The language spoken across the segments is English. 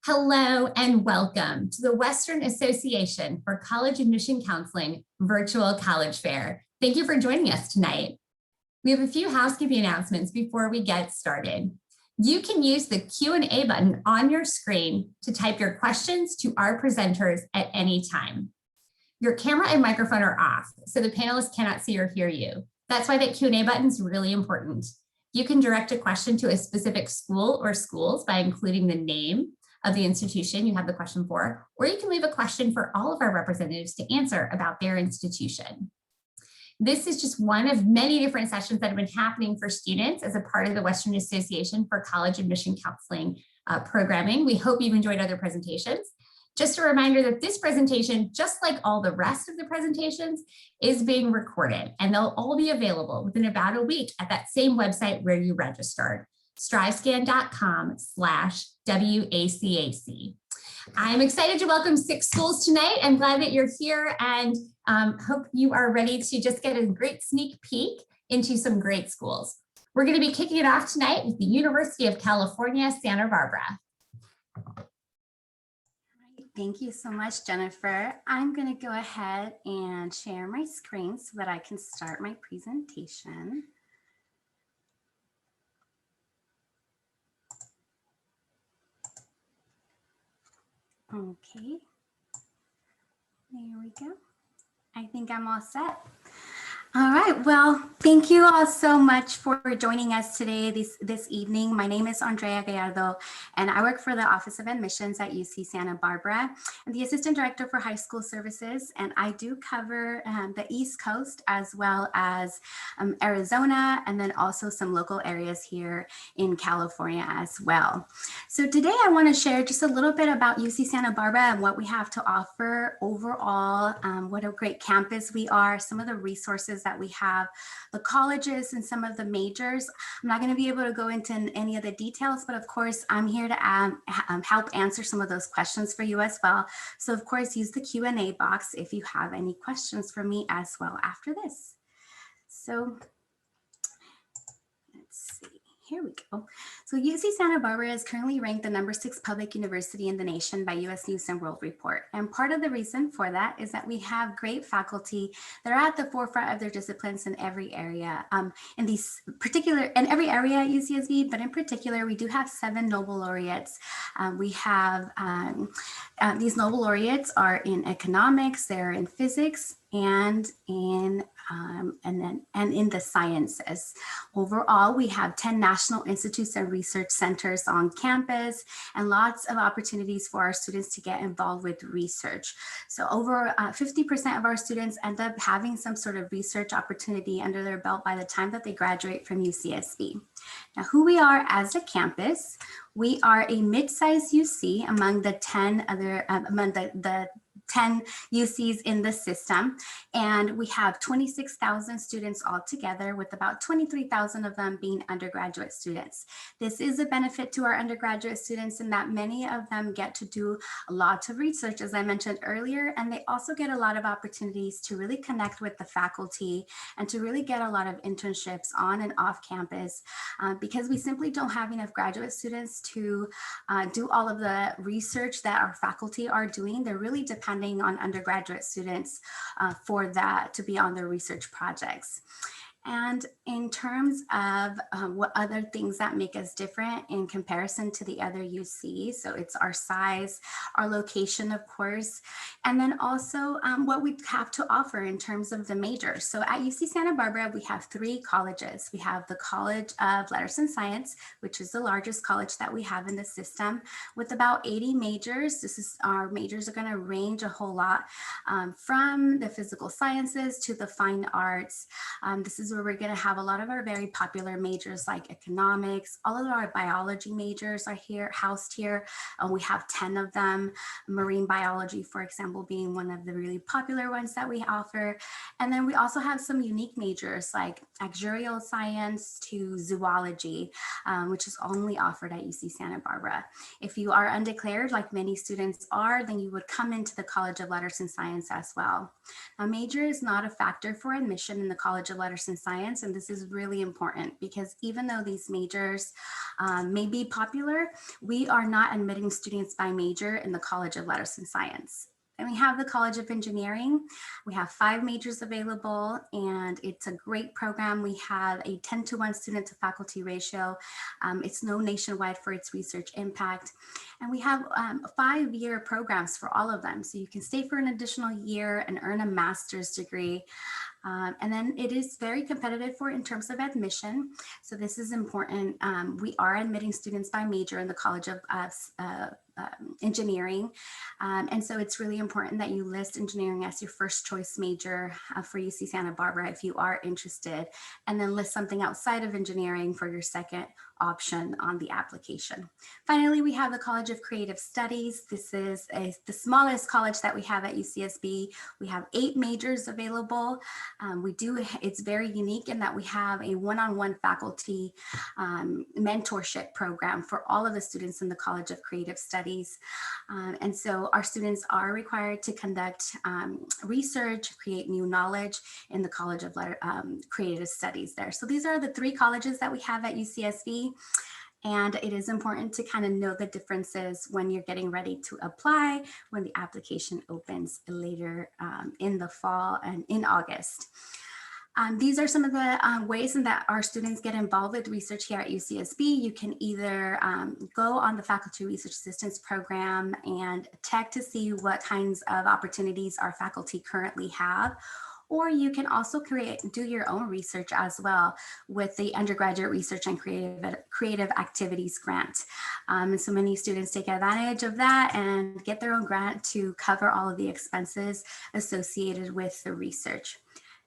Hello and welcome to the Western Association for College Admission Counseling Virtual College Fair. Thank you for joining us tonight. We have a few housekeeping announcements before we get started. You can use the Q&A button on your screen to type your questions to our presenters at any time. Your camera and microphone are off, so the panelists cannot see or hear you. That's why that Q&A button is really important. You can direct a question to a specific school or schools by including the name of the institution you have the question for, or you can leave a question for all of our representatives to answer about their institution. This is just one of many different sessions that have been happening for students as a part of the Western Association for College Admission Counseling programming. We hope you've enjoyed other presentations. Just a reminder that this presentation, just like all the rest of the presentations, is being recorded, and they'll all be available within about a week at that same website where you registered, strivescan.com/WACAC. I'm excited to welcome 6 schools tonight. I'm glad that you're here and hope you are ready to just get a great sneak peek into some great schools. We're going to be kicking it off tonight with the University of California, Santa Barbara. Thank you so much, Jennifer. I'm going to go ahead and share my screen so that I can start my presentation. Okay, there we go. I think I'm all set. All right, well, thank you all so much for joining us today, this evening. My name is Andrea Gallardo, and I work for the Office of Admissions at UC Santa Barbara. I'm the Assistant Director for High School Services, and I do cover the East Coast as well as Arizona, and then also some local areas here in California as well. So today I want to share just a little bit about UC Santa Barbara and what we have to offer overall, what a great campus we are, some of the resources that we have, the colleges and some of the majors. I'm not going to be able to go into any of the details, but of course I'm here to help answer some of those questions for you as well. So of course use the Q&A box if you have any questions for me as well after this. So let's see. Here we go. So UC Santa Barbara is currently ranked the #6 public university in the nation by US News and World Report. And part of the reason for that is that we have great faculty that are at the forefront of their disciplines in every area. In every area at UCSB, but in particular, we do have 7 Nobel laureates. We have these Nobel laureates are in economics, they're in physics, and in the sciences. Overall, we have 10 national institutes and research centers on campus and lots of opportunities for our students to get involved with research. So over 50% of our students end up having some sort of research opportunity under their belt by the time that they graduate from UCSB. Now, who we are as a campus, we are a mid-sized UC among the 10 other, among the 10 UCs in the system, and we have 26,000 students altogether, with about 23,000 of them being undergraduate students. This is a benefit to our undergraduate students in that many of them get to do a lot of research, as I mentioned earlier, and they also get a lot of opportunities to really connect with the faculty and to really get a lot of internships on and off campus because we simply don't have enough graduate students to do all of the research that our faculty are doing. They're really depending on undergraduate students for that to be on their research projects. And in terms of what other things that make us different in comparison to the other UCs, so it's our size, our location, of course, and then also what we have to offer in terms of the majors. So at UC Santa Barbara, we have 3 colleges. We have the College of Letters and Science, which is the largest college that we have in the system, with about 80 majors. Our majors are going to range a whole lot from the physical sciences to the fine arts. This is where we're going to have a lot of our very popular majors like economics. All of our biology majors are here, housed here. We have 10 of them. Marine biology, for example, being one of the really popular ones that we offer. And then we also have some unique majors like actuarial science to zoology, which is only offered at UC Santa Barbara. If you are undeclared, like many students are, then you would come into the College of Letters and Science as well. Now, major is not a factor for admission in the College of Letters and Science, and this this is really important because even though these majors may be popular, we are not admitting students by major in the College of Letters and Science. And we have the College of Engineering. We have 5 majors available, and it's a great program. We have a 10-to-1 student to faculty ratio. It's known nationwide for its research impact. And we have 5-year programs for all of them. So you can stay for an additional year and earn a master's degree. And then it is very competitive in terms of admission. So this is important. We are admitting students by major in the College of Engineering. And so it's really important that you list engineering as your first choice major for UC Santa Barbara if you are interested, and then list something outside of engineering for your second option on the application. Finally, we have the College of Creative Studies. This is the smallest college that we have at UCSB. We have 8 majors available. It's very unique in that we have a one-on-one faculty mentorship program for all of the students in the College of Creative Studies. And so our students are required to conduct research, create new knowledge in the College of Creative Studies there. So these are the 3 colleges that we have at UCSB. And it is important to kind of know the differences when you're getting ready to apply, when the application opens later in the fall and in August. These are some of the ways in that our students get involved with research here at UCSB. You can either go on the Faculty Research Assistance Program and check to see what kinds of opportunities our faculty currently have, or you can also do your own research as well with the Undergraduate Research and Creative Activities Grant. So many students take advantage of that and get their own grant to cover all of the expenses associated with the research.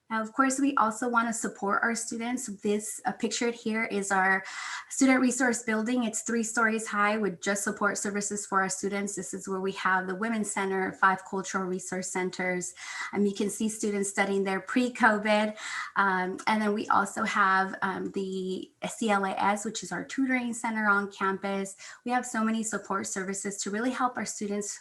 Now, of course, we also want to support our students. This pictured here is our student resource building. It's 3 stories high with just support services for our students. This is where we have the Women's Center, 5 cultural resource centers. You can see students studying there pre-COVID. And then we also have the CLAS, which is our tutoring center on campus. We have so many support services to really help our students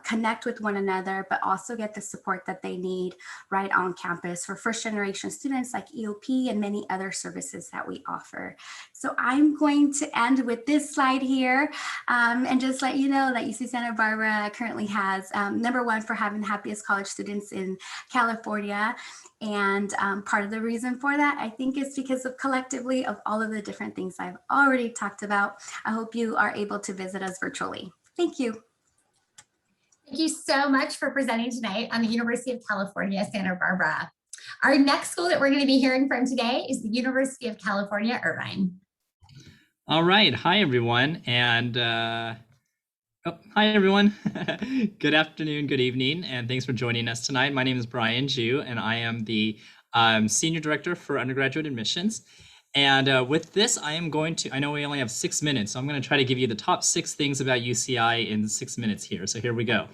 connect with one another, but also get the support that they need right on campus for first generation students like EOP and many other services that we offer. So I'm going to end with this slide here and just let you know that UC Santa Barbara currently has #1 for having the happiest college students in California. And part of the reason for that, I think, is because of collectively of all of the different things I've already talked about. I hope you are able to visit us virtually. Thank you. Thank you so much for presenting tonight on the University of California, Santa Barbara. Our next school that we're going to be hearing from today is the University of California, Irvine. All right. Hi, everyone. And hi, everyone. Good afternoon, good evening, and thanks for joining us tonight. My name is Brian Ju, and I am the Senior Director for Undergraduate Admissions. And with this, I know we only have 6 minutes, so I'm going to try to give you the top 6 things about UCI in 6 minutes here. So here we go.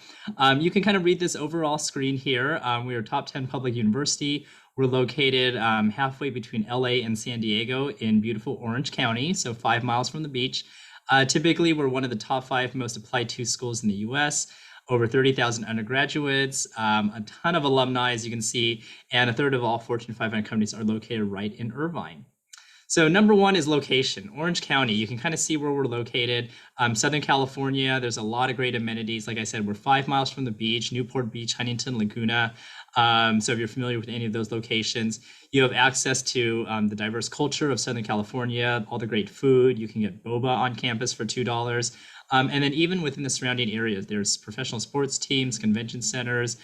You can kind of read this overall screen here. We are a top 10 public university. We're located halfway between LA and San Diego in beautiful Orange County, so 5 miles from the beach. Typically, we're one of the top 5 most applied to schools in the US. Over 30,000 undergraduates, a ton of alumni, as you can see, and a third of all Fortune 500 companies are located right in Irvine. So #1 is location, Orange County. You can kind of see where we're located. Southern California, there's a lot of great amenities. Like I said, we're 5 miles from the beach, Newport Beach, Huntington Laguna. So if you're familiar with any of those locations, you have access to the diverse culture of Southern California, all the great food. You can get boba on campus for $2. And then even within the surrounding areas, there's professional sports teams, convention centers,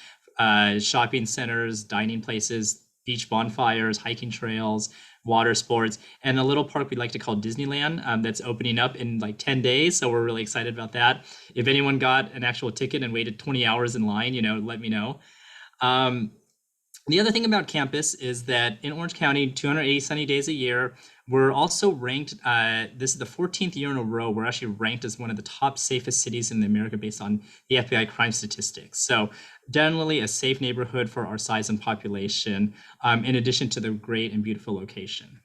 shopping centers, dining places, beach bonfires, hiking trails, water sports, and a little park we like to call Disneyland that's opening up in like 10 days. So we're really excited about that. If anyone got an actual ticket and waited 20 hours in line, let me know. The other thing about campus is that in Orange County, 280 sunny days a year, we're also ranked, this is the 14th year in a row, we're actually ranked as one of the top safest cities in America based on the FBI crime statistics. So generally a safe neighborhood for our size and population, in addition to the great and beautiful location.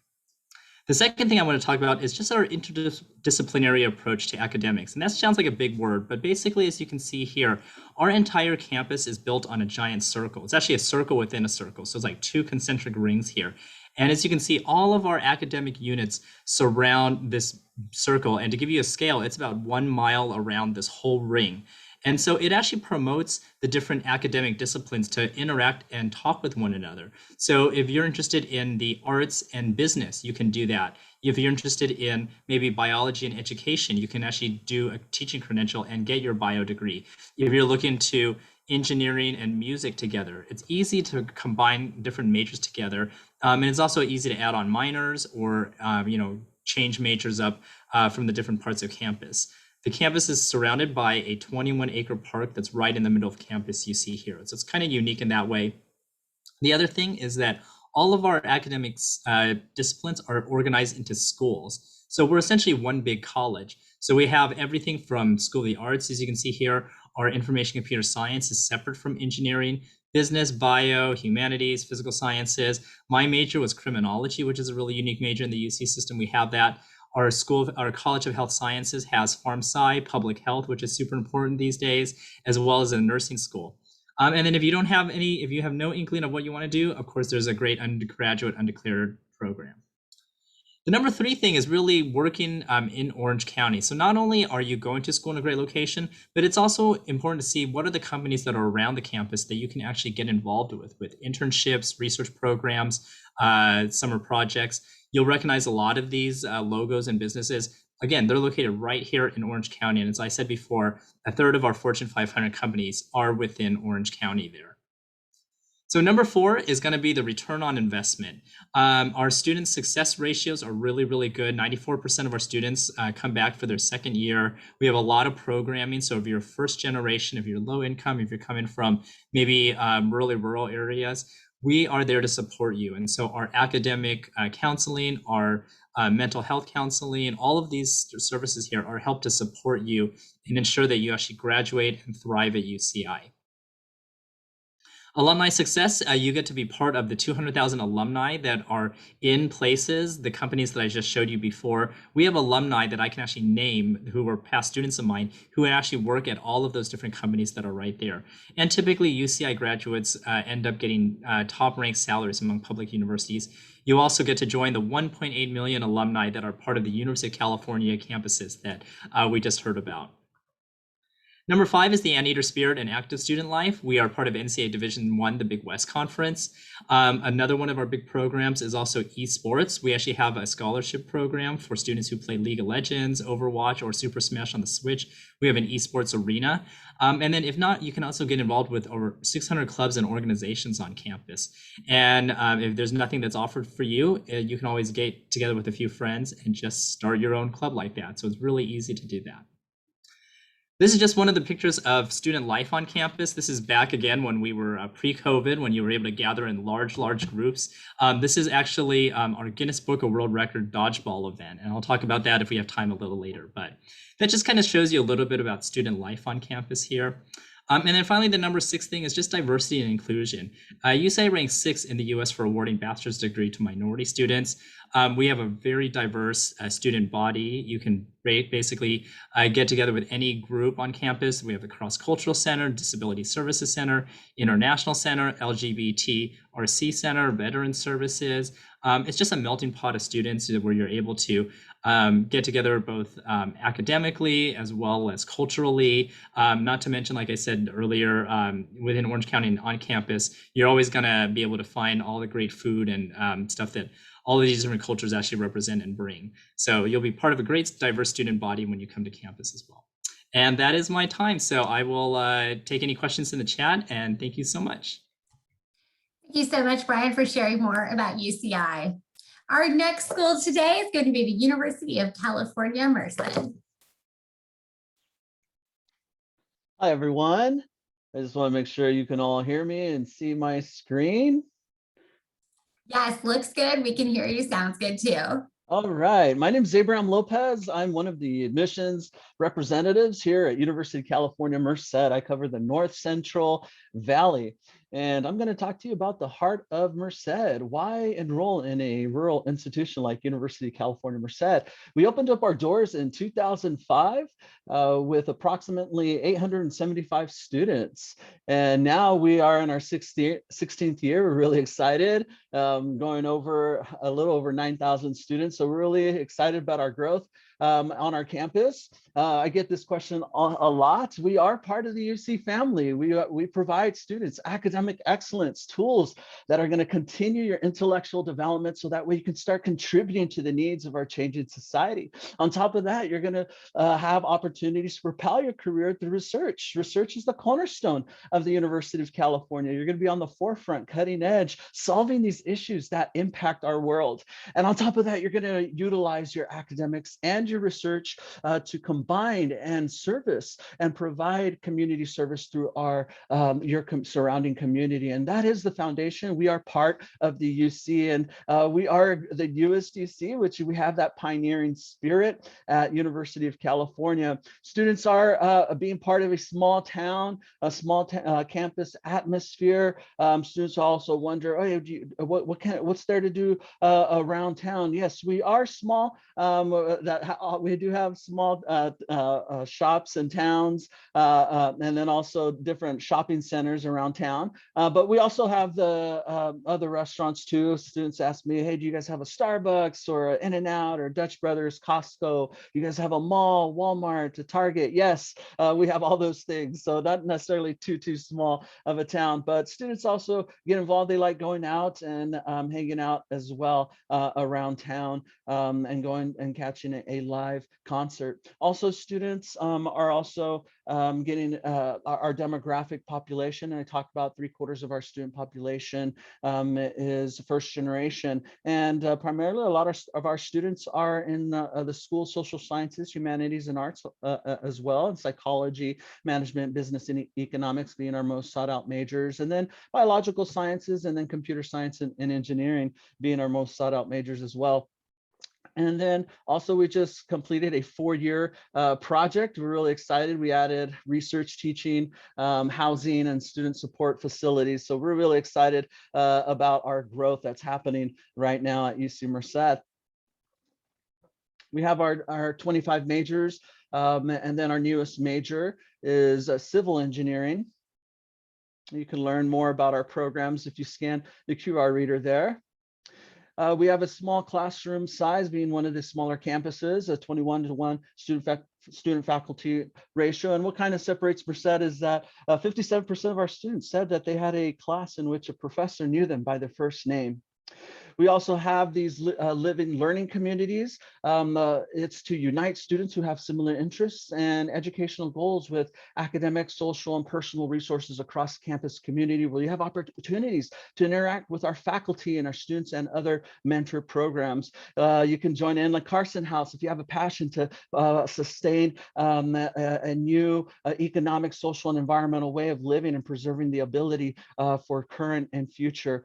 The second thing I want to talk about is just our interdisciplinary approach to academics. And that sounds like a big word, but basically, as you can see here, our entire campus is built on a giant circle. It's actually a circle within a circle. So it's like 2 concentric rings here. And as you can see, all of our academic units surround this circle. And to give you a scale, it's about 1 mile around this whole ring. And so it actually promotes the different academic disciplines to interact and talk with one another. So if you're interested in the arts and business, you can do that. If you're interested in maybe biology and education, you can actually do a teaching credential and get your bio degree. If you're looking to engineering and music together, it's easy to combine different majors together. And it's also easy to add on minors or, change majors up from the different parts of campus. The campus is surrounded by a 21-acre park that's right in the middle of campus you see here. So it's kind of unique in that way. The other thing is that all of our academics disciplines are organized into schools. So we're essentially one big college. So we have everything from School of the Arts, as you can see here. Our information computer science is separate from engineering, business, bio, humanities, physical sciences. My major was criminology, which is a really unique major in the UC system. We have that. Our College of Health Sciences has Pharm Sci, public health, which is super important these days, as well as a nursing school. And then if you have no inkling of what you want to do, of course, there's a great undergraduate undeclared program. The number 3 thing is really working in Orange County. So not only are you going to school in a great location, but it's also important to see what are the companies that are around the campus that you can actually get involved with internships, research programs, summer projects. You'll recognize a lot of these logos and businesses. Again, they're located right here in Orange County. And as I said before, a third of our Fortune 500 companies are within Orange County there. So number 4 is going to be the return on investment. Our student success ratios are really, really good. 94% of our students come back for their second year. We have a lot of programming. So if you're first generation, if you're low income, if you're coming from maybe really rural areas, we are there to support you. And so our academic counseling, our mental health counseling, all of these services here are helped to support you and ensure that you actually graduate and thrive at UCI. Alumni success, you get to be part of the 200,000 alumni that are in places, the companies that I just showed you before. We have alumni that I can actually name who were past students of mine who actually work at all of those different companies that are right there. And typically UCI graduates end up getting top ranked salaries among public universities. You also get to join the 1.8 million alumni that are part of the University of California campuses that we just heard about. Number 5 is the Anteater Spirit and Active Student Life. We are part of NCAA Division I, the Big West Conference. Another one of our big programs is also esports. We actually have a scholarship program for students who play League of Legends, Overwatch, or Super Smash on the Switch. We have an esports arena. And then if not, you can also get involved with over 600 clubs and organizations on campus. And if there's nothing that's offered for you, you can always get together with a few friends and just start your own club like that. So it's really easy to do that. This is just one of the pictures of student life on campus. This is back again when we were pre-COVID, when you were able to gather in large groups. This is actually our Guinness Book of World Record dodgeball event. And I'll talk about that if we have time a little later. But that just kind of shows you a little bit about student life on campus here. And then finally, the number 6 thing is just diversity and inclusion. UCI ranks 6th in the US for awarding bachelor's degree to minority students. We have a very diverse student body. You can basically get together with any group on campus. We have a cross-cultural center, disability services center, international center, LGBTRC center, veteran services. It's just a melting pot of students where you're able to get together both academically as well as culturally. Not to mention, like I said earlier, within Orange County and on campus, you're always going to be able to find all the great food and stuff that all of these different cultures actually represent and bring. So you'll be part of a great diverse student body when you come to campus as well. And that is my time. So I will take any questions in the chat, and thank you so much. Thank you so much, Brian, for sharing more about UCI. Our next school today is going to be the University of California, Merced. Hi, everyone. I just want to make sure you can all hear me and see my screen. Yes, looks good. We can hear you. Sounds good too. All right. My name is Abraham Lopez. I'm one of the admissions representatives here at University of California, Merced. I cover the North Central Valley. and I'm going to talk to you about the heart of Merced. Why enroll in a rural institution like University of California, Merced? We opened up our doors in 2005 with approximately 875 students, and now we are in our 16th year. We're really excited, going over a little over 9,000 students, so we're really excited about our growth on our campus. I get this question a lot. We are part of the UC family. We provide students academic excellence tools that are going to continue your intellectual development, so that way you can start contributing to the needs of our changing society. On top of that, you're going to have opportunities to propel your career through research. Research is the cornerstone of the University of California. You're going to be on the forefront, cutting edge, solving these issues that impact our world. And on top of that, you're going to utilize your academics and your research to combine and service and provide community service through your surrounding community. And that is the foundation. We are part of the UC, and we are the USDC, which we have that pioneering spirit at University of California. Students are being part of a small town, campus atmosphere. Students also wonder, oh, what's there to do around town? Yes, we are small. We do have small shops and towns, and then also different shopping centers around town. But we also have the other restaurants too. Students ask me, hey, do you guys have a Starbucks or an In-N-Out or Dutch Brothers, Costco? You guys have a mall, Walmart, a Target? Yes, we have all those things. So not necessarily too small of a town, but students also get involved. They like going out and hanging out as well around town, and going and catching a live concert. Also, students are also getting our demographic population, and I talked about 3/4 of our student population is first generation, and primarily a lot of our students are in the School of Social Sciences, Humanities, and Arts as well, and psychology, management, business, and economics being our most sought out majors, and then biological sciences, and then computer science and engineering being our most sought out majors as well. And then also we just completed a 4-year project. We're really excited. We added research, teaching, housing, and student support facilities. So we're really excited about our growth that's happening right now at UC Merced. We have our 25 majors, and then our newest major is civil engineering. You can learn more about our programs if you scan the QR reader there. We have a small classroom size, being one of the smaller campuses, a 21-to-1 student faculty ratio. And what kind of separates Merced is that 57% of our students said that they had a class in which a professor knew them by their first name. We also have these living learning communities. It's to unite students who have similar interests and educational goals with academic, social, and personal resources across campus community, where you have opportunities to interact with our faculty and our students and other mentor programs. You can join in like Carson House if you have a passion to sustain a new economic, social, and environmental way of living and preserving the ability for current and future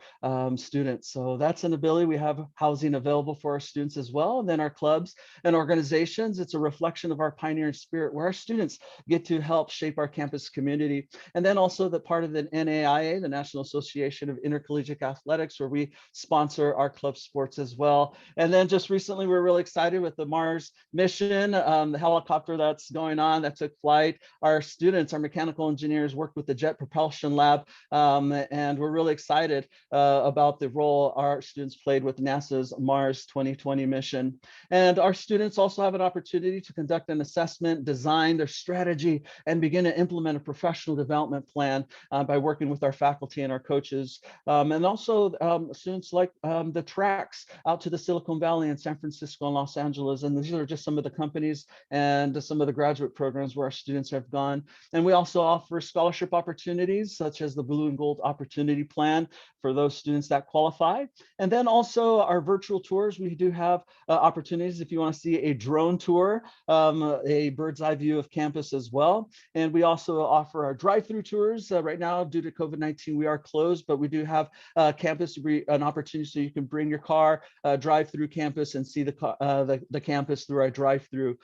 students. So that's an ability. We have housing available for our students as well. And then our clubs and organizations, it's a reflection of our pioneering spirit, where our students get to help shape our campus community. And then also the part of the NAIA, the National Association of Intercollegiate Athletics, where we sponsor our club sports as well. And then just recently, we're really excited with the Mars mission, the helicopter that's going on, that took flight. Our students, our mechanical engineers, worked with the Jet Propulsion Lab, and we're really excited about the role our students played with NASA's Mars 2020 mission. And our students also have an opportunity to conduct an assessment, design their strategy, and begin to implement a professional development plan by working with our faculty and our coaches. And also students like the tracks out to the Silicon Valley in San Francisco and Los Angeles. And these are just some of the companies and some of the graduate programs where our students have gone. And we also offer scholarship opportunities, such as the Blue and Gold Opportunity Plan for those students that qualify. And then then also our virtual tours, we do have opportunities if you want to see a drone tour, a bird's eye view of campus as well. And we also offer our drive-through tours. Right now, due to COVID-19, we are closed, but we do have campus an opportunity so you can bring your car, drive through campus and see the campus through our drive-through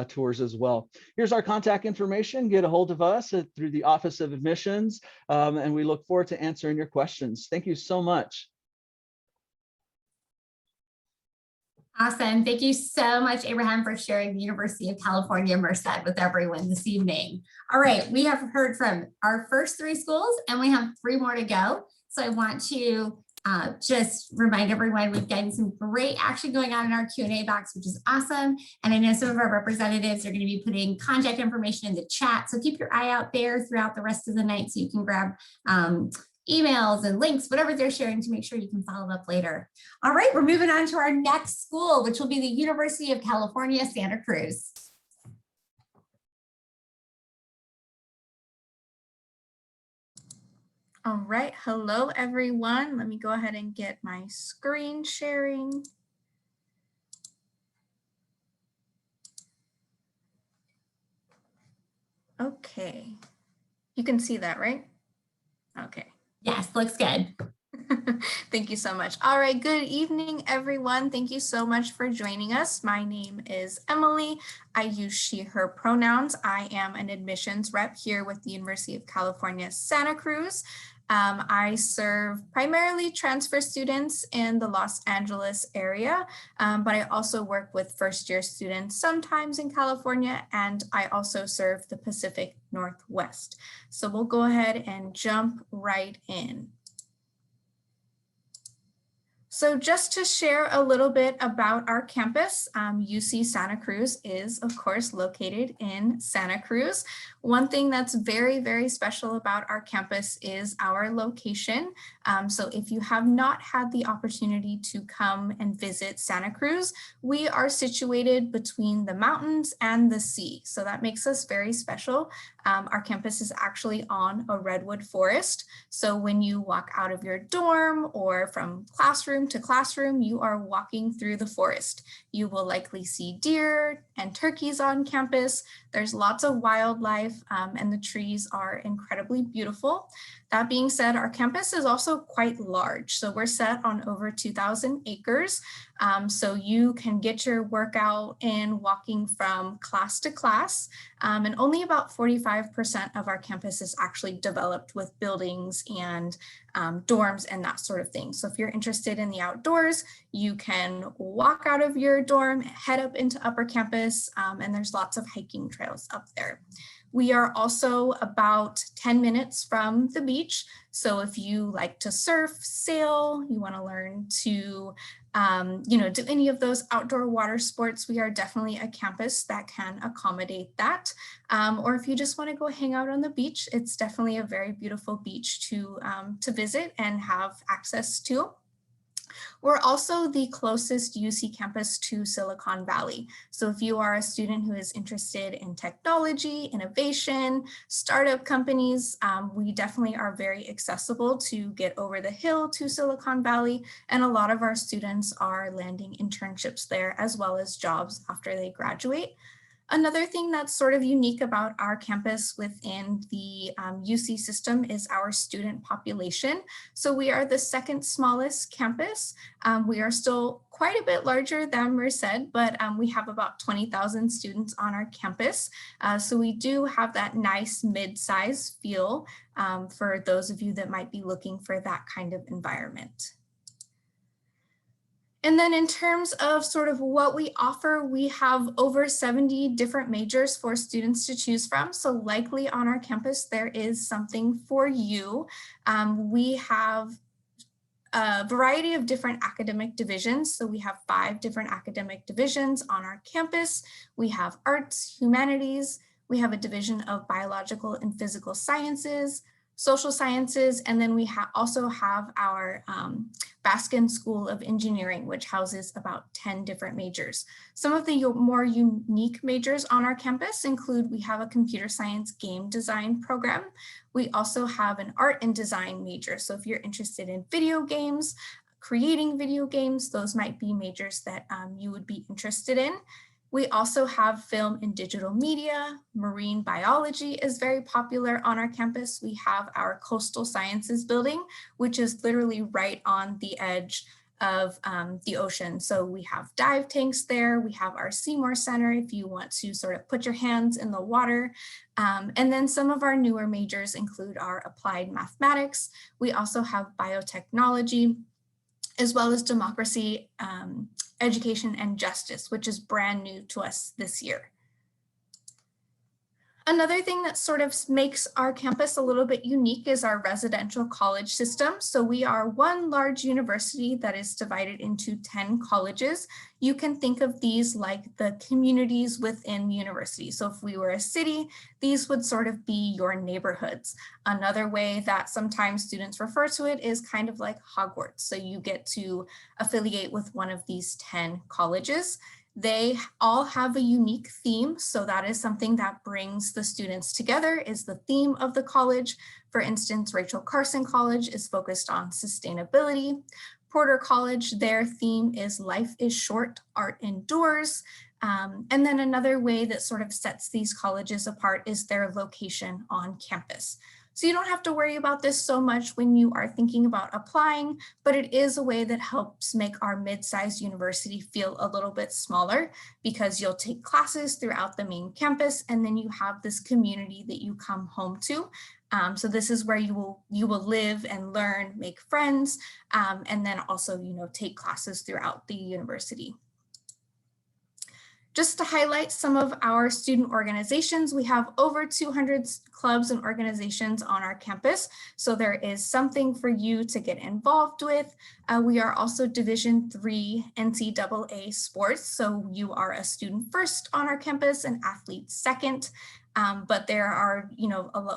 tours as well. Here's our contact information. Get a hold of us through the Office of Admissions, and we look forward to answering your questions. Thank you so much. Awesome. Thank you so much, Abraham, for sharing the University of California, Merced with everyone this evening. All right, we have heard from our first 3 schools and we have 3 more to go. So I want to just remind everyone we've gotten some great action going on in our Q&A box, which is awesome. And I know some of our representatives are going to be putting contact information in the chat. So keep your eye out there throughout the rest of the night so you can grab emails and links, whatever they're sharing, to make sure you can follow up later. All right, we're moving on to our next school, which will be the University of California, Santa Cruz. All right, hello everyone. Let me go ahead and get my screen sharing. Okay, you can see that, right? Okay. Yes, looks good. Thank you so much. All right, good evening, everyone. Thank you so much for joining us. My name is Emily. I use she, her pronouns. I am an admissions rep here with the University of California, Santa Cruz. I serve primarily transfer students in the Los Angeles area, but I also work with first-year students sometimes in California, and I also serve the Pacific Northwest. So we'll go ahead and jump right in. So just to share a little bit about our campus, UC Santa Cruz is, of course, located in Santa Cruz. One thing that's very, very special about our campus is our location. So if you have not had the opportunity to come and visit Santa Cruz, we are situated between the mountains and the sea. So that makes us very special. Our campus is actually on a redwood forest. So when you walk out of your dorm or from classroom to classroom, you are walking through the forest. You will likely see deer and turkeys on campus. There's lots of wildlife, and the trees are incredibly beautiful. That being said, our campus is also quite large. So we're set on over 2,000 acres. So you can get your workout in walking from class to class. And only about 45% of our campus is actually developed with buildings and dorms and that sort of thing. So if you're interested in the outdoors, you can walk out of your dorm, head up into upper campus, and there's lots of hiking trails up there. We are also about 10 minutes from the beach. So if you like to surf, sail, you want to learn to do any of those outdoor water sports, we are definitely a campus that can accommodate that. Or if you just want to go hang out on the beach, it's definitely a very beautiful beach to visit and have access to. We're also the closest UC campus to Silicon Valley. So if you are a student who is interested in technology, innovation, startup companies, we definitely are very accessible to get over the hill to Silicon Valley. And a lot of our students are landing internships there as well as jobs after they graduate. Another thing that's sort of unique about our campus within the UC system is our student population. So we are the second smallest campus. We are still quite a bit larger than Merced, but we have about 20,000 students on our campus. So we do have that nice mid-size feel for those of you that might be looking for that kind of environment. And then in terms of sort of what we offer, we have over 70 different majors for students to choose from. So likely on our campus, there is something for you. We have a variety of different academic divisions. So we have 5 different academic divisions on our campus. We have arts, humanities. We have a division of biological and physical sciences, social sciences, and then we also have our Baskin School of Engineering, which houses about 10 different majors. Some of the more unique majors on our campus include, we have a computer science game design program. We also have an art and design major. So if you're interested in video games, creating video games. Those might be majors that you would be interested in. We also have film and digital media. Marine biology is very popular on our campus. We have our coastal sciences building, which is literally right on the edge of the ocean. So we have dive tanks there. We have our Seymour Center if you want to sort of put your hands in the water. And then some of our newer majors include our applied mathematics. We also have biotechnology, as well as democracy, education, and justice, which is brand new to us this year. Another thing that sort of makes our campus a little bit unique is our residential college system. So we are one large university that is divided into 10 colleges. You can think of these like the communities within the university. So if we were a city, these would sort of be your neighborhoods. Another way that sometimes students refer to it is kind of like Hogwarts. So you get to affiliate with one of these 10 colleges. They all have a unique theme, so that is something that brings the students together, is the theme of the college. For instance, Rachel Carson College is focused on sustainability. Porter College, their theme is life is short, art endures. And then another way that sort of sets these colleges apart is their location on campus. So you don't have to worry about this so much when you are thinking about applying, but it is a way that helps make our mid-sized university feel a little bit smaller, because you'll take classes throughout the main campus and then you have this community that you come home to. So this is where you will live and learn, make friends, and then also, take classes throughout the university. Just to highlight some of our student organizations, we have over 200 clubs and organizations on our campus. So there is something for you to get involved with. We are also Division III NCAA sports. So you are a student first on our campus and athlete second. But there are,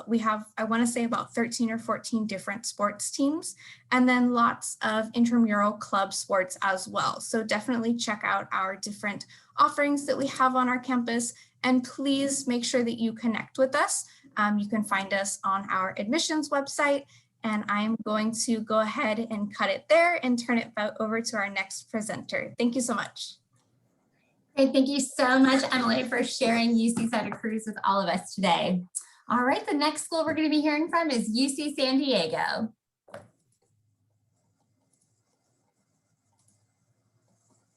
we have, I want to say about 13 or 14 different sports teams, and then lots of intramural club sports as well. So definitely check out our different offerings that we have on our campus, and please make sure that you connect with us. You can find us on our admissions website, and I'm going to go ahead and cut it there and turn it over to our next presenter. Thank you so much. Great, thank you so much, Emily, for sharing UC Santa Cruz with all of us today. All right, the next school we're going to be hearing from is UC San Diego.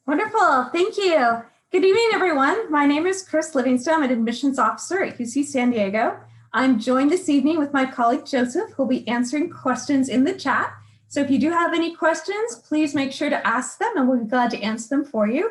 Wonderful, thank you. Good evening, everyone. My name is Chris Livingston. I'm an admissions officer at UC San Diego. I'm joined this evening with my colleague Joseph, who'll be answering questions in the chat. So if you do have any questions, please make sure to ask them and we'll be glad to answer them for you.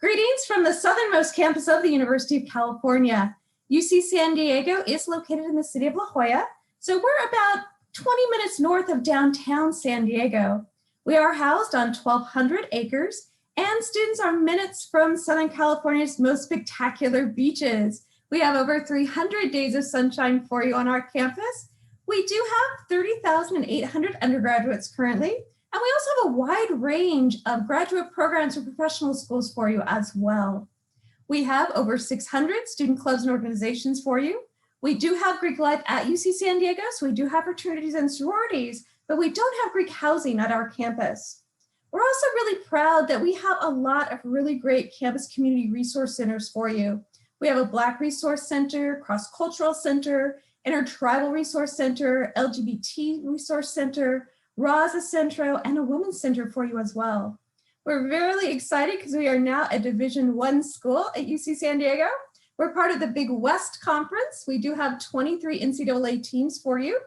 Greetings from the southernmost campus of the University of California. UC San Diego is located in the city of La Jolla, so we're about 20 minutes north of downtown San Diego. We are housed on 1,200 acres, and students are minutes from Southern California's most spectacular beaches. We have over 300 days of sunshine for you on our campus. We do have 30,800 undergraduates currently. And we also have a wide range of graduate programs or professional schools for you as well. We have over 600 student clubs and organizations for you. We do have Greek life at UC San Diego, so we do have fraternities and sororities, but we don't have Greek housing at our campus. We're also really proud that we have a lot of really great campus community resource centers for you. We have a Black Resource Center, Cross-Cultural Center, Intertribal Resource Center, LGBT Resource Center, Rosa Centro, and a Women's Center for you as well. We're really excited because we are now a Division I school at UC San Diego. We're part of the Big West Conference. We do have 23 NCAA teams for you.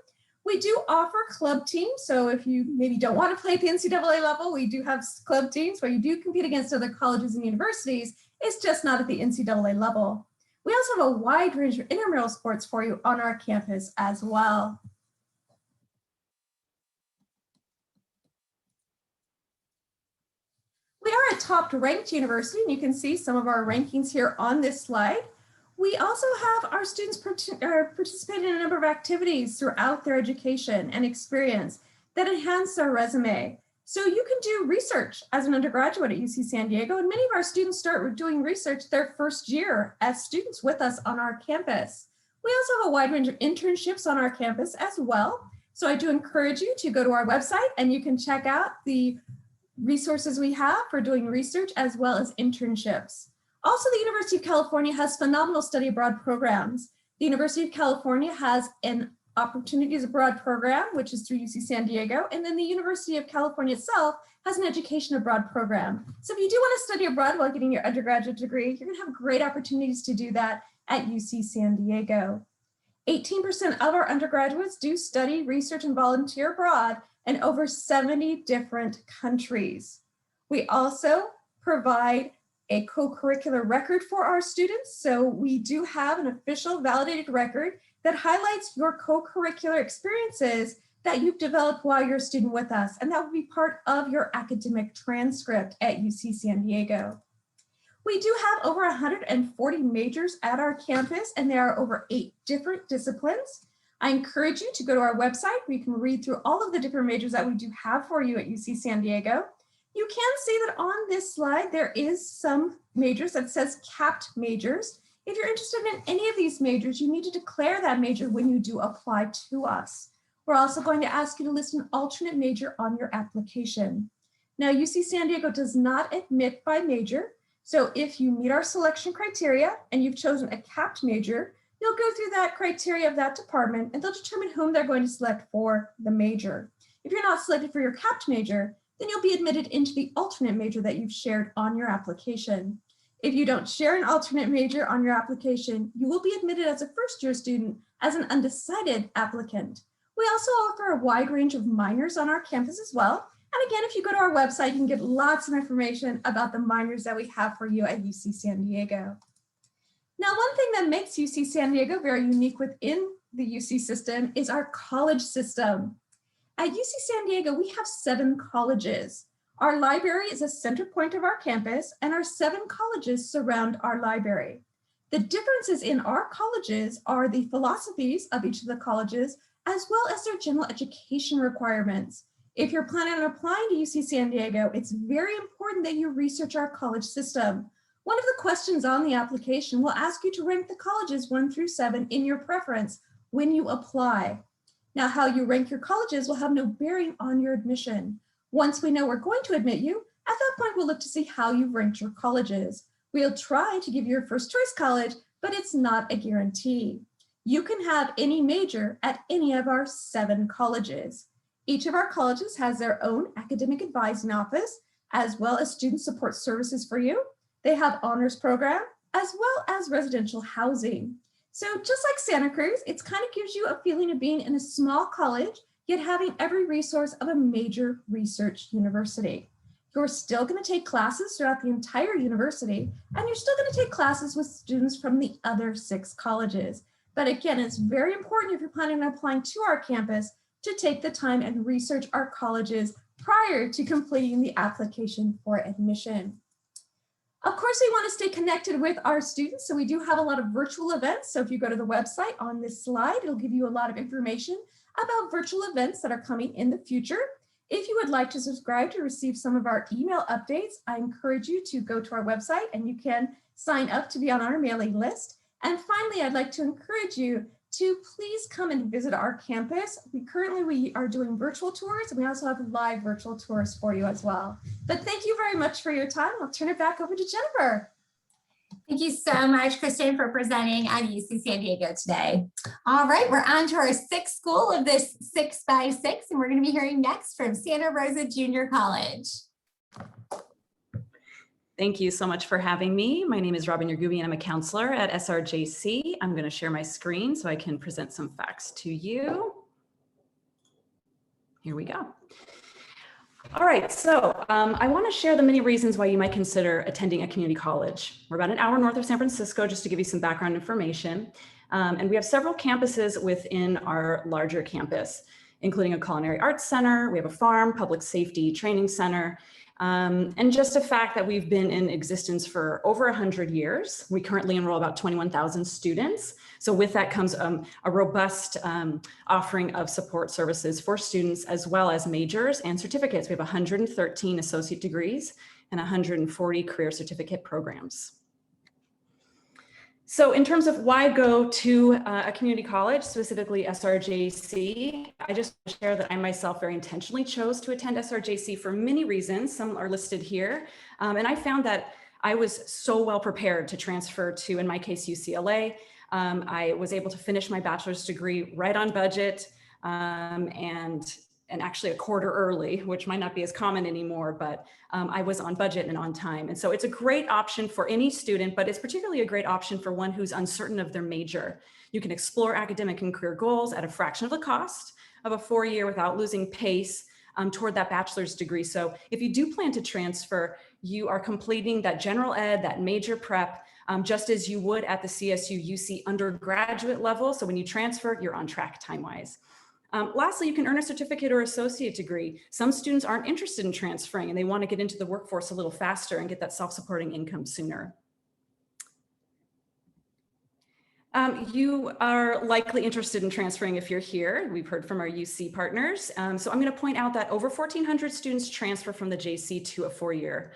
We do offer club teams, so if you maybe don't want to play at the NCAA level, we do have club teams where you do compete against other colleges and universities. It's just not at the NCAA level. We also have a wide range of intramural sports for you on our campus as well. We are a top ranked university, and you can see some of our rankings here on this slide. We also have our students participate in a number of activities throughout their education and experience that enhance their resume. So you can do research as an undergraduate at UC San Diego, and many of our students start doing research their first year as students with us on our campus. We also have a wide range of internships on our campus as well. So I do encourage you to go to our website and you can check out the resources we have for doing research as well as internships. Also, the University of California has phenomenal study abroad programs. The University of California has an Opportunities Abroad program, which is through UC San Diego, and then the University of California itself has an Education Abroad program. So if you do want to study abroad while getting your undergraduate degree, you're going to have great opportunities to do that at UC San Diego. 18% of our undergraduates do study, research, and volunteer abroad in over 70 different countries. We also provide a co-curricular record for our students. So we do have an official validated record that highlights your co-curricular experiences that you've developed while you're a student with us. And that will be part of your academic transcript at UC San Diego. We do have over 140 majors at our campus, and there are over 8 different disciplines. I encourage you to go to our website where you can read through all of the different majors that we do have for you at UC San Diego. You can see that on this slide, there is some majors that says capped majors. If you're interested in any of these majors, you need to declare that major when you do apply to us. We're also going to ask you to list an alternate major on your application. Now, UC San Diego does not admit by major. So if you meet our selection criteria and you've chosen a capped major, you'll go through that criteria of that department and they'll determine whom they're going to select for the major. If you're not selected for your capped major, then you'll be admitted into the alternate major that you've shared on your application. If you don't share an alternate major on your application, you will be admitted as a first-year student as an undecided applicant. We also offer a wide range of minors on our campus as well. And again, if you go to our website, you can get lots of information about the minors that we have for you at UC San Diego. Now, one thing that makes UC San Diego very unique within the UC system is our college system. At UC San Diego, we have 7 colleges. Our library is a center point of our campus, and our 7 colleges surround our library. The differences in our colleges are the philosophies of each of the colleges, as well as their general education requirements. If you're planning on applying to UC San Diego, it's very important that you research our college system. One of the questions on the application will ask you to rank the colleges 1 through 7 in your preference when you apply. Now, how you rank your colleges will have no bearing on your admission. Once we know we're going to admit you, at that point, we'll look to see how you've ranked your colleges. We'll try to give you your first choice college, but it's not a guarantee. You can have any major at any of our 7 colleges. Each of our colleges has their own academic advising office, as well as student support services for you. They have honors program, as well as residential housing. So just like Santa Cruz, it kind of gives you a feeling of being in a small college, yet having every resource of a major research university. You're still going to take classes throughout the entire university, and you're still going to take classes with students from the other 6 colleges. But again, it's very important if you're planning on applying to our campus to take the time and research our colleges prior to completing the application for admission. Of course, we want to stay connected with our students, so we do have a lot of virtual events. So if you go to the website on this slide, it'll give you a lot of information about virtual events that are coming in the future. If you would like to subscribe to receive some of our email updates, I encourage you to go to our website and you can sign up to be on our mailing list. And finally, I'd like to encourage you to please come and visit our campus. We are doing virtual tours, and we also have live virtual tours for you as well. But thank you very much for your time. I'll turn it back over to Jennifer. Thank you so much, Kristen, for presenting at UC San Diego today. All right, we're on to our 6th school of this 6x6, and we're going to be hearing next from Santa Rosa Junior College. Thank you so much for having me. My name is Robin Yergubi, and I'm a counselor at SRJC. I'm going to share my screen so I can present some facts to you. Here we go. All right, so I want to share the many reasons why you might consider attending a community college. We're about an hour north of San Francisco, just to give you some background information. And we have several campuses within our larger campus, including a culinary arts center. We have a farm, public safety training center, and just a fact that we've been in existence for over 100 years. We currently enroll about 21,000 students. So with that comes a robust offering of support services for students, as well as majors and certificates. We have 113 associate degrees and 140 career certificate programs. So in terms of why go to a community college, specifically SRJC, I just want to share that I myself very intentionally chose to attend SRJC for many reasons. Some are listed here. And I found that I was so well prepared to transfer to, in my case, UCLA. I was able to finish my bachelor's degree right on budget and actually a quarter early, which might not be as common anymore, but I was on budget and on time. And so it's a great option for any student, but it's particularly a great option for one who's uncertain of their major. You can explore academic and career goals at a fraction of the cost of a 4-year without losing pace toward that bachelor's degree. So if you do plan to transfer, you are completing that general ed, that major prep, just as you would at the CSU UC undergraduate level. So when you transfer, you're on track time-wise. Lastly, you can earn a certificate or associate degree. Some students aren't interested in transferring and they want to get into the workforce a little faster and get that self-supporting income sooner. You are likely interested in transferring if you're here. We've heard from our UC partners. So I'm going to point out that over 1,400 students transfer from the JC to a 4-year.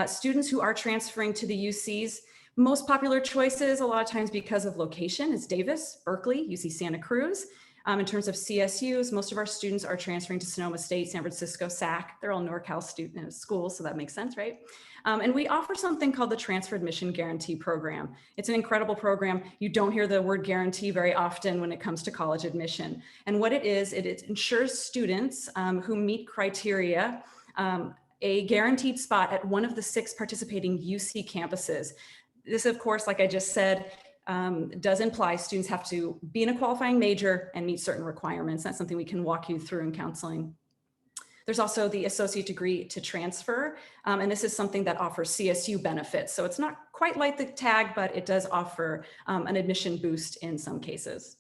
Students who are transferring to the UC's most popular choices, a lot of times because of location, is Davis, Berkeley, UC Santa Cruz. In terms of CSUs, most of our students are transferring to Sonoma State, San Francisco, SAC. They're all NorCal schools, so that makes sense, right? And we offer something called the Transfer Admission Guarantee Program. It's an incredible program. You don't hear the word guarantee very often when it comes to college admission. And what it is, it ensures students who meet criteria a guaranteed spot at one of the 6 participating UC campuses. This, of course, like I just said, does imply students have to be in a qualifying major and meet certain requirements. That's something we can walk you through in counseling. There's also the associate degree to transfer, and this is something that offers CSU benefits. So it's not quite like the tag, but it does offer an admission boost in some cases.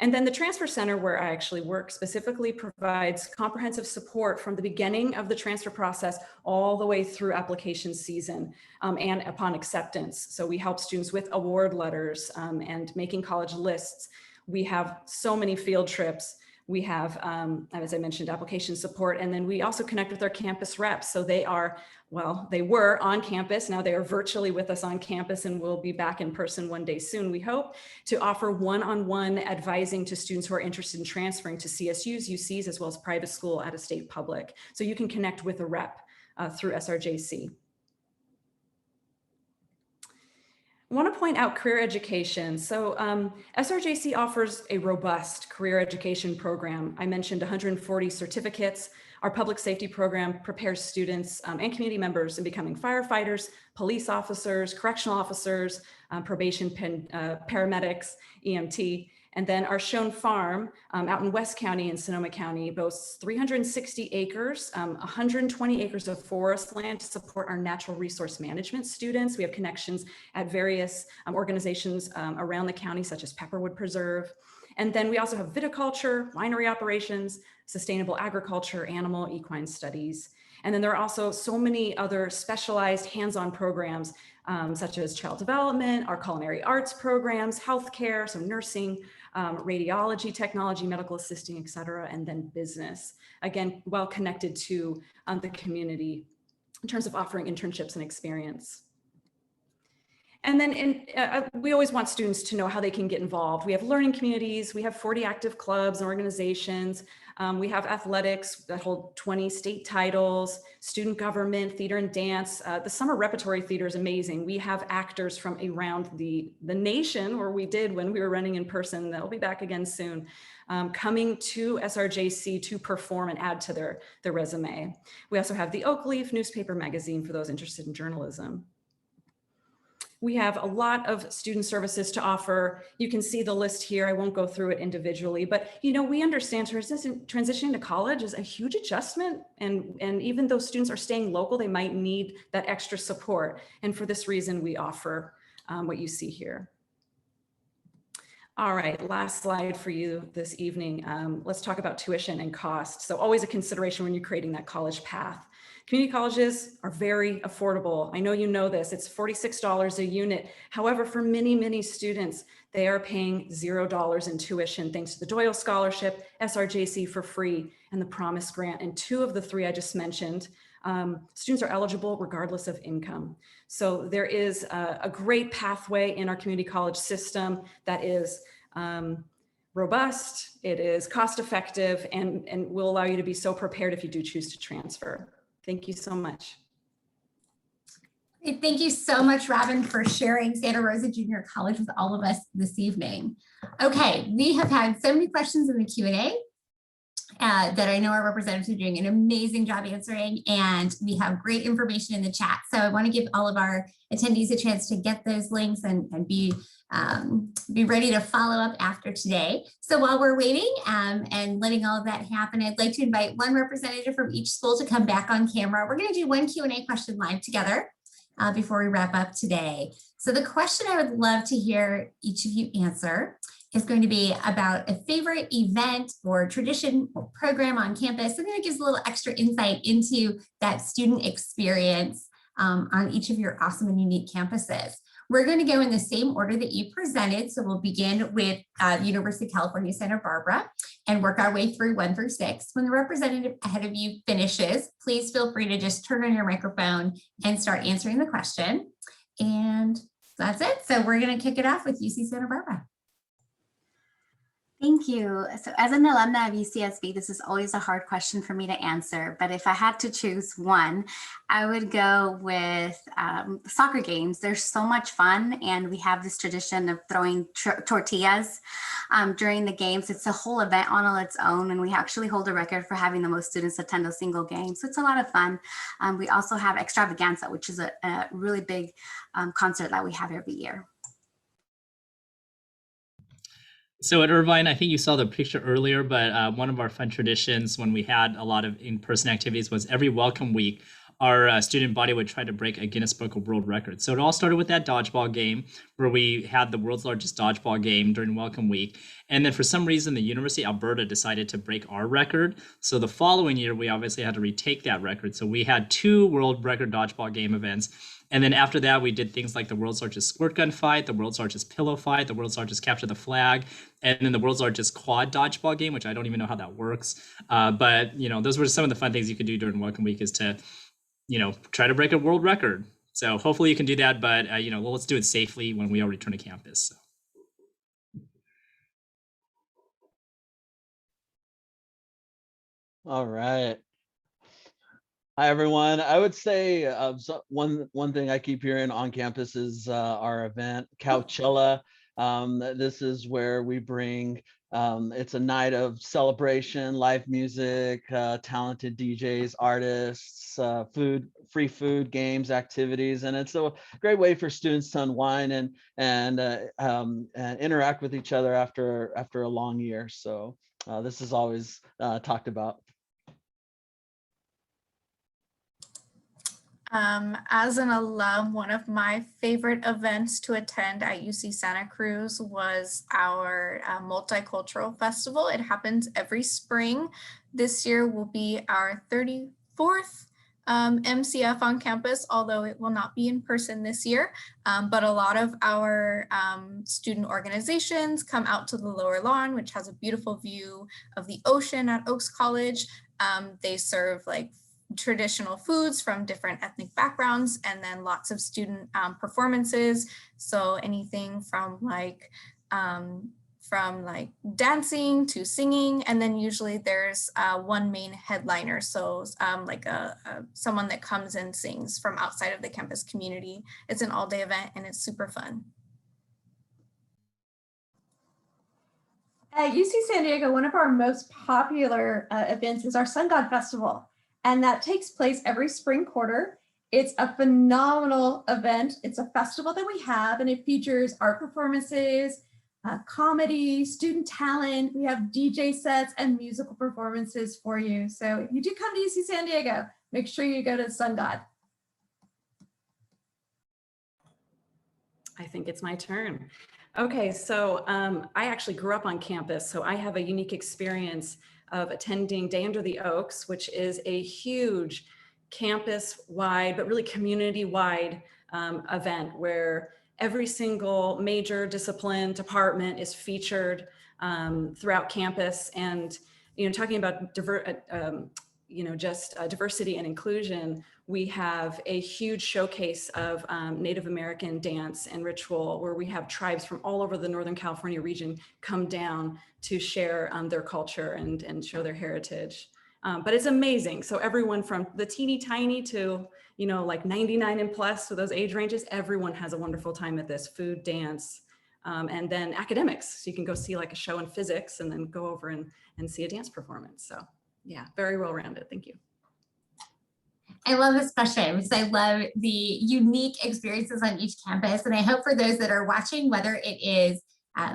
And then the Transfer Center, where I actually work, specifically provides comprehensive support from the beginning of the transfer process all the way through application season and upon acceptance. So we help students with award letters and making college lists. We have so many field trips. We have, as I mentioned, application support, and then we also connect with our campus reps. So they are, well, they were on campus. Now they are virtually with us on campus and will be back in person one day soon, we hope, to offer one-on-one advising to students who are interested in transferring to CSUs, UCs, as well as private school at a state public. So you can connect with a rep through SRJC. I want to point out career education. So SRJC offers a robust career education program. I mentioned 140 certificates. Our public safety program prepares students and community members in becoming firefighters, police officers, correctional officers, probation paramedics, EMT. And then our Schoen Farm out in West County and Sonoma County boasts 360 acres, 120 acres of forest land to support our natural resource management students. We have connections at various organizations around the county, such as Pepperwood Preserve. And then we also have viticulture, winery operations, sustainable agriculture, animal, equine studies. And then there are also so many other specialized hands-on programs such as child development, our culinary arts programs, healthcare, so nursing, radiology, technology, medical assisting, et cetera, and then business. Again, well connected to the community in terms of offering internships and experience. And then we always want students to know how they can get involved. We have learning communities, we have 40 active clubs and organizations. We have athletics that hold 20 state titles, student government, theater and dance. The summer repertory theater is amazing. We have actors from around the nation, or we did when we were running in person. They'll be back again soon, coming to SRJC to perform and add to their resume. We also have the Oak Leaf newspaper magazine for those interested in journalism. We have a lot of student services to offer. You can see the list here. I won't go through it individually, but we understand transitioning to college is a huge adjustment. And even though students are staying local, they might need that extra support. And for this reason, we offer what you see here. All right, last slide for you this evening. Let's talk about tuition and cost. So always a consideration when you're creating that college path. Community colleges are very affordable. I know you know this, it's $46 a unit. However, for many, many students, they are paying $0 in tuition thanks to the Doyle Scholarship, SRJC for free, and the Promise Grant. And 2 of the 3 I just mentioned Students are eligible regardless of income. So there is a great pathway in our community college system that is robust, it is cost effective, and will allow you to be so prepared if you do choose to transfer. Thank you so much. Thank you so much, Robin, for sharing Santa Rosa Junior College with all of us this evening. Okay, we have had so many questions in the Q&A that I know our representatives are doing an amazing job answering, and we have great information in the chat. So I want to give all of our attendees a chance to get those links and be ready to follow up after today. So while we're waiting and letting all of that happen, I'd like to invite one representative from each school to come back on camera. We're going to do one Q&A question live together before we wrap up today. So the question I would love to hear each of you answer is going to be about a favorite event or tradition or program on campus, and then it gives a little extra insight into that student experience on each of your awesome and unique campuses. We're going to go in the same order that you presented. So we'll begin with University of California, Santa Barbara, and work our way through 1 through 6. When the representative ahead of you finishes, please feel free to just turn on your microphone and start answering the question. And that's it. So we're going to kick it off with UC Santa Barbara. Thank you. So as an alumni of UCSB, this is always a hard question for me to answer, but if I had to choose one, I would go with soccer games. They're so much fun, and we have this tradition of throwing tortillas during the games. It's a whole event on its own, and we actually hold a record for having the most students attend a single game. So it's a lot of fun. We also have Extravaganza, which is a really big concert that we have every year. So at Irvine, I think you saw the picture earlier, but one of our fun traditions when we had a lot of in-person activities was every welcome week, our student body would try to break a Guinness Book of World Records. So it all started with that dodgeball game where we had the world's largest dodgeball game during welcome week. And then for some reason, the University of Alberta decided to break our record. So the following year, we obviously had to retake that record. So we had 2 world record dodgeball game events. And then after that, we did things like the world's largest squirt gun fight, the world's largest pillow fight, the world's largest capture the flag, and then the world's largest quad dodgeball game, which I don't even know how that works. But, those were some of the fun things you could do during welcome week is to, try to break a world record. So hopefully you can do that, but, let's do it safely when we all return to campus. So. All right. Hi, everyone. I would say one thing I keep hearing on campus is our event, Coachella. This is where we bring, it's a night of celebration, live music, talented DJs, artists, free food, games, activities, and it's a great way for students to unwind and interact with each other after a long year. So this is always talked about. As an alum, one of my favorite events to attend at UC Santa Cruz was our multicultural festival. It happens every spring. This year will be our 34th MCF on campus, although it will not be in person this year. But a lot of our student organizations come out to the lower lawn, which has a beautiful view of the ocean at Oaks College. They serve traditional foods from different ethnic backgrounds, and then lots of student performances. So anything from dancing to singing, and then usually there's one main headliner. So someone that comes and sings from outside of the campus community. It's an all-day event and it's super fun. At UC San Diego, one of our most popular events is our Sun God Festival. And that takes place every spring quarter. It's a phenomenal event. It's a festival that we have, and it features art performances, comedy, student talent. We have DJ sets and musical performances for you. So if you do come to UC San Diego, make sure you go to Sun God. I think it's my turn. Okay, so I actually grew up on campus, so I have a unique experience of attending Day Under the Oaks, which is a huge campus-wide, but really community-wide event where every single major discipline department is featured throughout campus. And talking about just diversity and inclusion, we have a huge showcase of Native American dance and ritual where we have tribes from all over the Northern California region come down to share their culture and show their heritage. But it's amazing. So everyone from the teeny tiny to, like 99 and plus, so those age ranges, everyone has a wonderful time at this: food, dance, and then academics. So you can go see like a show in physics and then go over and see a dance performance. So yeah, very well-rounded. Thank you. I love this question because I love the unique experiences on each campus. And I hope for those that are watching, whether it is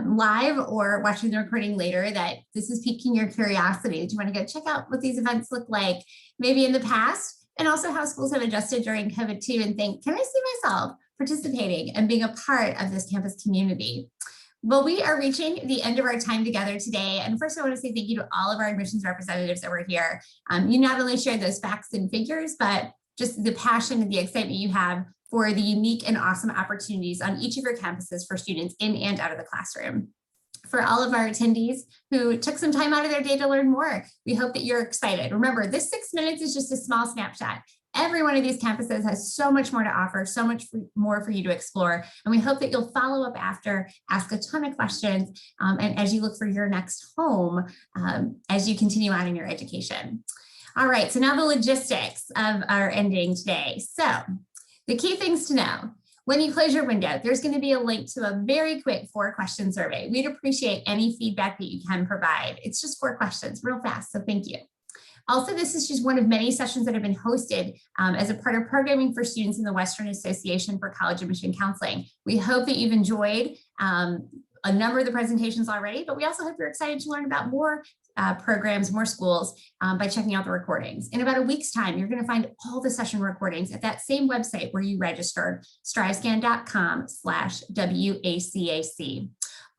live or watching the recording later, that this is piquing your curiosity, that you want to go check out what these events look like maybe in the past, and also how schools have adjusted during COVID too, and think, can I see myself participating and being a part of this campus community? Well, we are reaching the end of our time together today. And first, I want to say thank you to all of our admissions representatives that were here. You not only shared those facts and figures, but just the passion and the excitement you have for the unique and awesome opportunities on each of your campuses for students in and out of the classroom. For all of our attendees who took some time out of their day to learn more, we hope that you're excited. Remember, this 6 minutes is just a small snapshot. Every one of these campuses has so much more to offer, so much more for you to explore. And we hope that you'll follow up after, ask a ton of questions, and as you look for your next home, as you continue on in your education. All right, so now the logistics of our ending today. So the key things to know: when you close your window, there's going to be a link to a very quick 4-question survey. We'd appreciate any feedback that you can provide. It's just 4 questions, real fast, so thank you. Also, this is just one of many sessions that have been hosted as a part of programming for students in the Western Association for College Admission Counseling. We hope that you've enjoyed a number of the presentations already, but we also hope you're excited to learn about more programs, more schools by checking out the recordings. In about a week's time, you're going to find all the session recordings at that same website where you registered, strivescan.com/WACAC.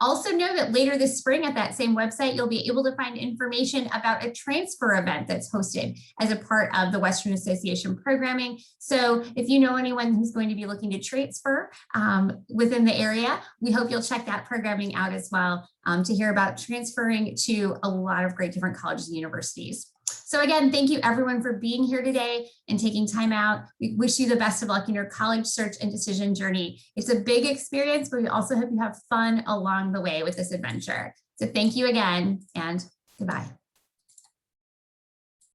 Also know that later this spring at that same website, you'll be able to find information about a transfer event that's hosted as a part of the Western Association programming. So if you know anyone who's going to be looking to transfer within the area, we hope you'll check that programming out as well to hear about transferring to a lot of great different colleges and universities. So again, thank you everyone for being here today and taking time out. We wish you the best of luck in your college search and decision journey. It's a big experience, but we also hope you have fun along the way with this adventure. So thank you again, and goodbye.